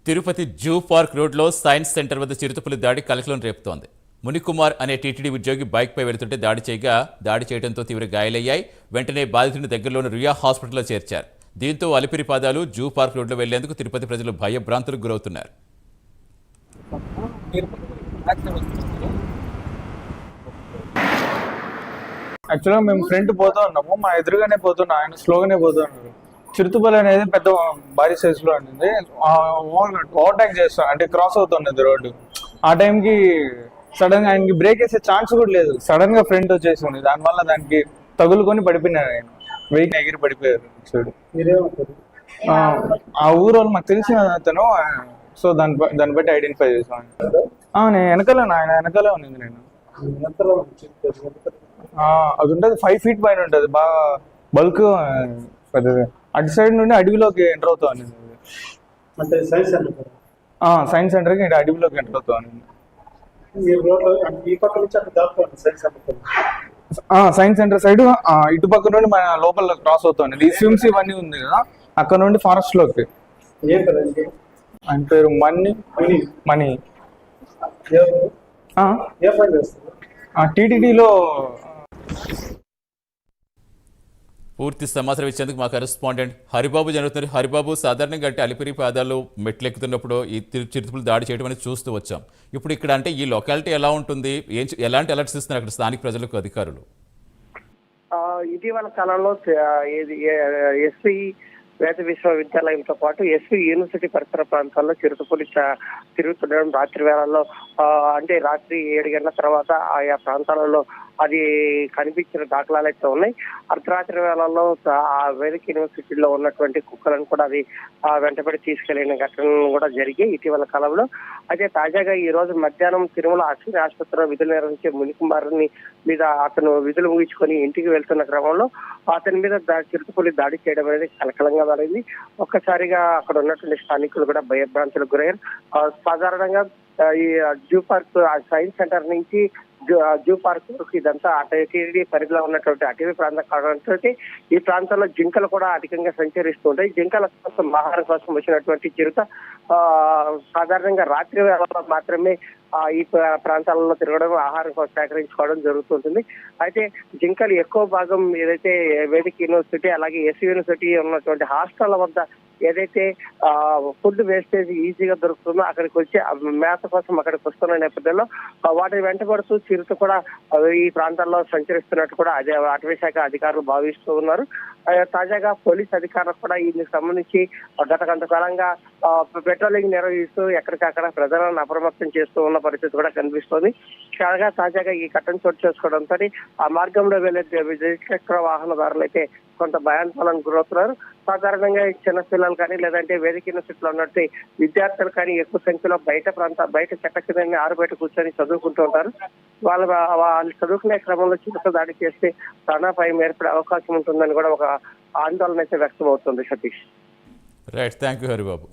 Tirupati zoo park రోడ్లో science centre వద్ద చిరుతపులి దాడి కలకలం రేపుతోంది. మునికుమార్ అనే టీటీడీ ఉద్యోగి బైక్పై వెళుతుంటే దాడి చేయడంతో తీవ్ర గాయాలయ్యాయి. వెంటనే బాధితుడిని దగ్గరలోని రియా హాస్పిటల్లో చేర్చారు. దీంతో అలిపిరి పాదాలు జూ పార్క్ రోడ్లో వెళ్లేందుకు తిరుపతి ప్రజలు భయభ్రాంతులకు గురవుతున్నారు. యాక్చువల్గా మేము ఫ్రంట్ పోతా ఉన్నాము, మా ఎదురుగానే పోతున్నా, ఆయన స్లోగానే పోతూ ఉన్నారు. చిరుతపులి అనేది పెద్ద భారీ సైజ్ లో ఉంటుంది. ఓవర్టేక్ చేస్తాం అంటే క్రాస్ అవుతున్నది రోడ్డు. ఆ టైంకి సడన్ గా ఆయనకి బ్రేక్ వేసే ఛాన్స్ కూడా లేదు. సడన్ గా ఫ్రంట్ వచ్చేసింది, దానివల్ల దానికి తగులుకొని పడిపోయినారు. ఆయన వెయిట్ ఎగిరి పడిపోయారు. చూడు ఆ ఊరు వాళ్ళు మాకు తెలిసిన అతను, సో దాన్ని బట్టి ఐడెంటిఫై చేసాం. నేను ఆయన వెనకాలే ఉన్నది. నేను అది ఉంటుంది 5 feet పైన ఉంటుంది, బాగా బల్క్ పెద్దది. అటు సైడ్ నుండి అడవిలోకి ఎంటర్ అవుతా ఉంది. అంటే సైన్స్ సెంటర్కి ఇటు అడవిలోకి ఎంటర్ అవుతా ఉంది. సైన్స్ సెంటర్ సైడ్ ఇటు పక్క నుండి మన లోపల క్రాస్ అవుతుంది. ఈ స్విమ్స్ ఇవన్నీ ఉంది కదా, అక్కడ నుండి ఫారెస్ట్ లోకి. ఆయన పేరు మణి. టీటీడీలో. పూర్తి సమాచారం ఇచ్చేందుకు మా కరెస్పాండెంట్ హరిబాబు జరుగుతున్నారు. హరిబాబు, సాధారణంగా అంటే అలిపిరి పాదాలు మెట్లు ఎక్కుతున్నప్పుడు ఈ చిరుతపులు దాడి చేయడం అనేది చూస్తూ వచ్చాం. ఇప్పుడు ఇక్కడ అంటే ఈ లొకాలిటీ ఎలా ఉంటుంది, ఎలాంటి అలర్ట్స్ ఇస్తున్నారు అక్కడ స్థానిక ప్రజలకు అధికారులు? ఇటీవల కాలంలో ఎస్వి వేద విశ్వవిద్యాలయంతో పాటు ఎస్వి యూనివర్సిటీ పరిసర ప్రాంతాల్లో చిరుతపులి తిరుగుతుండడం, రాత్రి వేళల్లో అంటే రాత్రి 7 గంటల తర్వాత ఆయా ప్రాంతాలలో అది కనిపించిన దాఖలాలు అయితే ఉన్నాయి. అర్ధరాత్రి వేళల్లో ఆ వేదిక యూనివర్సిటీలో ఉన్నటువంటి కుక్కలను కూడా అది వెంటబడి తీసుకెళ్లిన ఘటనలు కూడా జరిగాయి ఇటీవల కాలంలో. అయితే తాజాగా ఈ రోజు మధ్యాహ్నం తిరుమల అశ్విని ఆసుపత్రిలో విధులు నిర్వహించే మునికుమారుని మీద అతను విధులు ముగించుకొని ఇంటికి వెళ్తున్న క్రమంలో అతని మీద చిరుతపులి దాడి చేయడం అనేది కలకలంగా మారింది. ఒక్కసారిగా అక్కడ ఉన్నటువంటి స్థానికులు కూడా భయభ్రాంతులకు గురయ్యారు. సాధారణంగా ఈ జూ పార్క్ సైన్స్ సెంటర్ నుంచి జూ పార్క్ వరకు ఇదంతా టీటీడీ పరిధిలో ఉన్నటువంటి అటవీ ప్రాంతం కావడంతో ఈ ప్రాంతంలో జింకలు కూడా అధికంగా సంచరిస్తూ ఉంటాయి. జింకల కోసం ఆహారం కోసం వచ్చినటువంటి చిరుత సాధారణంగా రాత్రి వేళల్లో మాత్రమే ఈ ప్రాంతాలలో తిరగడం, ఆహారం సేకరించుకోవడం జరుగుతుంటుంది. అయితే జింకలు ఎక్కువ భాగం ఏదైతే వేదిక యూనివర్సిటీ అలాగే ఎస్వి యూనివర్సిటీ ఉన్నటువంటి హాస్టళ్ల వద్ద ఏదైతే ఫుడ్ వేస్టేజ్ ఈజీగా దొరుకుతుందో అక్కడికి వచ్చి మేత కోసం అక్కడికి వస్తున్న నేపథ్యంలో వాటిని వెంటబడుతూ చిరుత కూడా ఈ ప్రాంతాల్లో సంచరిస్తున్నట్టు కూడా అటవీ శాఖ అధికారులు భావిస్తూ ఉన్నారు. తాజాగా పోలీస్ అధికారులు కూడా దీనికి సంబంధించి గత కొంతకాలంగా పెట్రోలింగ్ నిర్వహిస్తూ ఎక్కడికక్కడ ప్రజలను అప్రమత్తం చేస్తూ ఉన్న పరిస్థితి కూడా కనిపిస్తోంది. కాగా తాజాగా ఈ ఘటన చోటు చేసుకోవడంతో ఆ మార్గంలో వెళ్లే ద్విచక్ర వాహనదారులు అయితే కొంత భయాందోళనకు గురవుతున్నారు. సాధారణంగా చిన్న పిల్లలు కానీ లేదంటే వేదిక యూనివర్సిటీలో ఉన్నట్టు విద్యార్థులు కానీ ఎక్కువ సంఖ్యలో బయట చెట్ల కింద ఆరుబయట కూర్చొని చదువుకుంటూ ఉంటారు. వాళ్ళు చదువుకునే క్రమంలో చిరుత దాడి చేస్తే ప్రాణాపాయం ఏర్పడే అవకాశం ఉంటుందని కూడా ఒక ఆందోళన అయితే వ్యక్తం అవుతుంది. Satish. Right, thank you Haribabu.